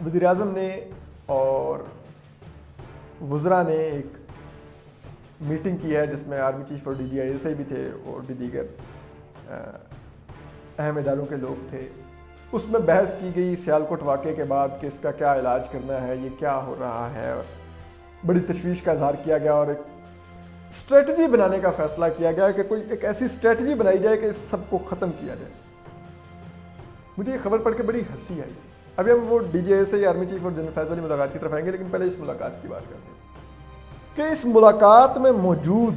وزیر اعظم نے اور وزراء نے ایک میٹنگ کی ہے جس میں آرمی چیف اور D G I S I بھی تھے اور بھی دیگر اہم اداروں کے لوگ تھے. اس میں بحث کی گئی سیالکوٹ واقعے کے بعد کہ اس کا کیا علاج کرنا ہے, یہ کیا ہو رہا ہے, اور بڑی تشویش کا اظہار کیا گیا اور ایک اسٹریٹجی بنانے کا فیصلہ کیا گیا کہ کوئی ایک ایسی اسٹریٹجی بنائی جائے کہ اس سب کو ختم کیا جائے. مجھے یہ خبر پڑھ کے بڑی ہنسی آئی. ابھی ہم وہ D G S I army chief اور جنرل فیض علی ملاقات کی طرف آئیں گے, لیکن پہلے اس ملاقات کی بات کرتے ہیں کہ اس ملاقات میں موجود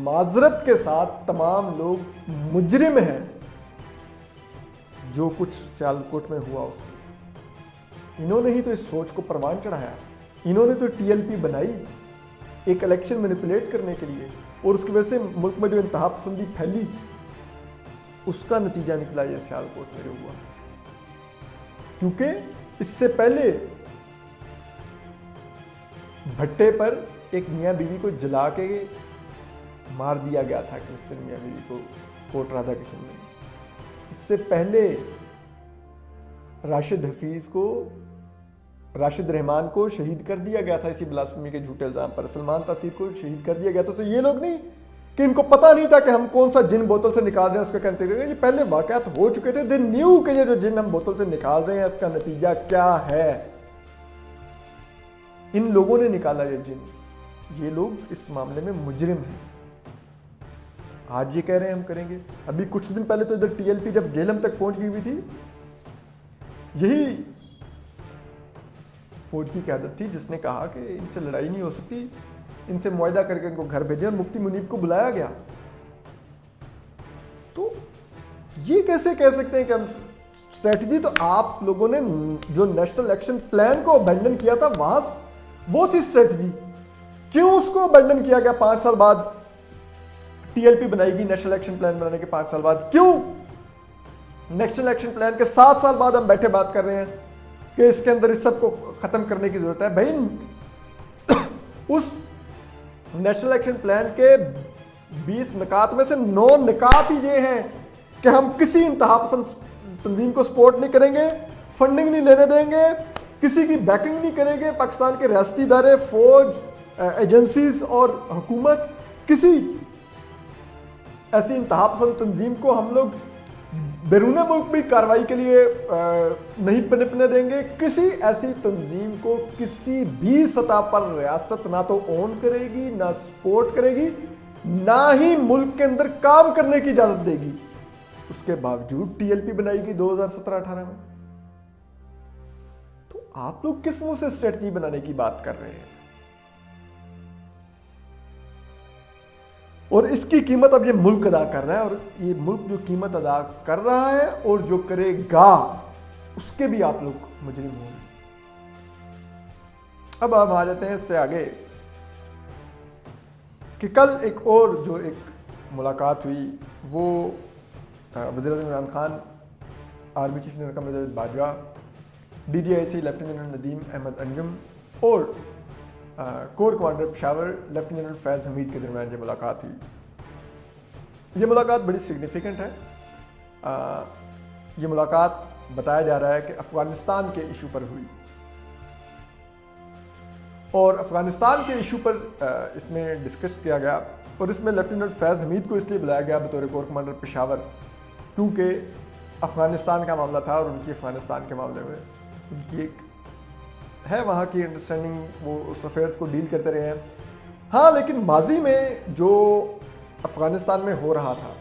معذرت کے ساتھ تمام لوگ مجرم ہیں جو کچھ سیالکوٹ میں ہوا اس کو. انہوں نے ہی تو اس سوچ کو پروان چڑھایا, انہوں نے تو ٹی ایل پی بنائی ایک الیکشن مینیپولیٹ کرنے کے لیے, اور اس کی وجہ سے ملک میں جو انتہا پسندی پھیلی اس کا نتیجہ نکلا یہ سیالکوٹ میں ہوا. کیونکہ اس سے پہلے بھٹے پر ایک میاں بیوی کو جلا کے مار دیا گیا تھا, کرسچن میاں بیوی کو کوٹ رادھا کرشن میں. اس سے پہلے راشد رحمان کو شہید کر دیا گیا تھا اسی بلاسفیمی کے جھوٹے الزام پر. سلمان تاثیر کو شہید کر دیا گیا تھا. تو یہ لوگ نہیں کہ ان کو پتہ نہیں تھا کہ ہم کون سا جن بوتل سے نکال رہے ہیں اس کا کہتے ہیں, یہ پہلے واقعات ہو چکے تھے. دے نیو کہ یہ جو جن ہم بوتل سے نکال رہے ہیں اس کا نتیجہ کیا ہے. ان لوگوں نے نکالا یہ جن. یہ لوگ اس معاملے میں مجرم ہیں. آج یہ کہہ رہے ہیں ہم کریں گے. ابھی کچھ دن پہلے تو ادھر ٹی ایل پی جب جیلم تک پہنچ گئی ہوئی تھی, یہی فوج کی قیادت تھی جس نے کہا کہ ان سے لڑائی نہیں ہو سکتی, ان سے معاہدہ کر کے ان کو گھر بھیجیں, اور مفتی منیب کو بلایا گیا. تو یہ کیسے کہہ سکتے ہیں کہ ہم اسٹریٹجی, تو آپ لوگوں نے جو نیشنل ایکشن پلان کو ابینڈن کیا تھا وہاں وہ تھی اسٹریٹجی. کیوں اس کو ابینڈن کیا گیا 5 سال بعد؟ ٹی ایل پی بنائی گی نیشنل ایکشن پلان بنانے کے 5 سال بعد. کیوں نیشنل ایکشن پلان کے 7 سال بعد ہم بیٹھے بات کر رہے ہیں کہ اس کے اندر اس سب کو ختم کرنے کی ضرورت ہے؟ بھائی اس نیشنل ایکشن پلان کے 20 نکات میں سے 9 نکات ہی یہ ہیں کہ ہم کسی انتہا پسند تنظیم کو سپورٹ نہیں کریں گے, فنڈنگ نہیں لینے دیں گے, کسی کی بیکنگ نہیں کریں گے. پاکستان کے ریاستی ادارے, فوج, ایجنسیز اور حکومت کسی ایسی انتہا پسند تنظیم کو ہم لوگ بیرون ملک بھی کارروائی کے لیے نہیں پنپنے دیں گے. کسی ایسی تنظیم کو کسی بھی سطح پر ریاست نہ تو اون کرے گی, نہ سپورٹ کرے گی, نہ ہی ملک کے اندر کام کرنے کی اجازت دے گی. اس کے باوجود ٹی ایل پی بنائی گئی 2017-18 میں. تو آپ لوگ کس منہ سے اسٹریٹجی بنانے کی بات کر رہے ہیں؟ اور اس کی قیمت اب یہ ملک ادا کر رہا ہے, اور یہ ملک جو قیمت ادا کر رہا ہے اور جو کرے گا اس کے بھی آپ لوگ مجرم ہوں گے. اب ہم آ جاتے ہیں اس سے آگے کہ کل ایک اور جو ایک ملاقات ہوئی وہ وزیر اعظم Imran Khan, army chief general Qamar Javed Bajwa, D G ISI lieutenant general Nadeem Ahmed Anjum اور corps commander Peshawar lieutenant general Faiz Hameed کے درمیان یہ ملاقات ہوئی. یہ ملاقات بڑی سگنیفیکنٹ ہے. یہ ملاقات بتایا جا رہا ہے کہ افغانستان کے ایشو پر ہوئی, اور افغانستان کے ایشو پر اس میں ڈسکس کیا گیا, اور اس میں لیفٹیننٹ فیض حمید کو اس لیے بلایا گیا بطور کور کمانڈر پشاور کیونکہ افغانستان کا معاملہ تھا اور ان کی افغانستان کے معاملے میں ان کی ایک ہے وہاں کی انڈرسٹینڈنگ, وہ اس افیئرز کو ڈیل کرتے رہے ہیں. ہاں لیکن ماضی میں جو افغانستان میں ہو رہا تھا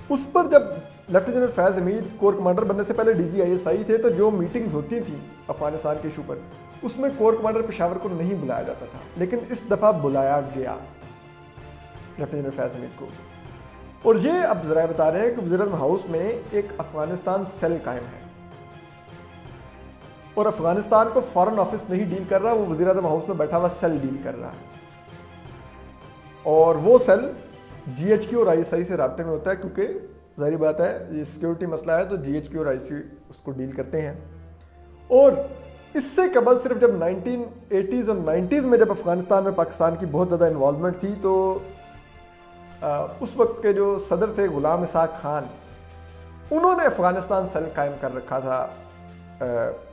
اس پر جب لیفٹیننٹ جنرل فیض حمید کور کمانڈر بننے سے پہلے ڈی جی آئی ایس آئی تھے تو جو میٹنگز ہوتی تھیں افغانستان کے ایشو پر اس میں کور کمانڈر پشاور کو نہیں بلایا جاتا تھا, لیکن اس دفعہ بلایا گیا لیفٹیننٹ جنرل فیض حمید کو. اور یہ اب ذرائع بتا رہے ہیں کہ وزیر اعظم ہاؤس میں ایک افغانستان سیل قائم ہے, اور افغانستان کو فارن آفس نہیں ڈیل کر رہا, وہ وزیر اعظم ہاؤس میں بیٹھا ہوا سیل ڈیل کر رہا ہے. اور وہ سیل جی ایچ کیو اور آئی ایس آئی سے رابطے میں ہوتا ہے, کیونکہ ظاہری بات ہے یہ سیکیورٹی مسئلہ ہے تو جی ایچ کیو اور آئی سی اس کو ڈیل کرتے ہیں. اور اس سے قبل صرف جب 1980s اور 90s میں جب افغانستان میں پاکستان کی بہت زیادہ انوالومنٹ تھی تو اس وقت کے جو صدر تھے غلام اسحاق خان, انہوں نے افغانستان سیل قائم کر رکھا تھا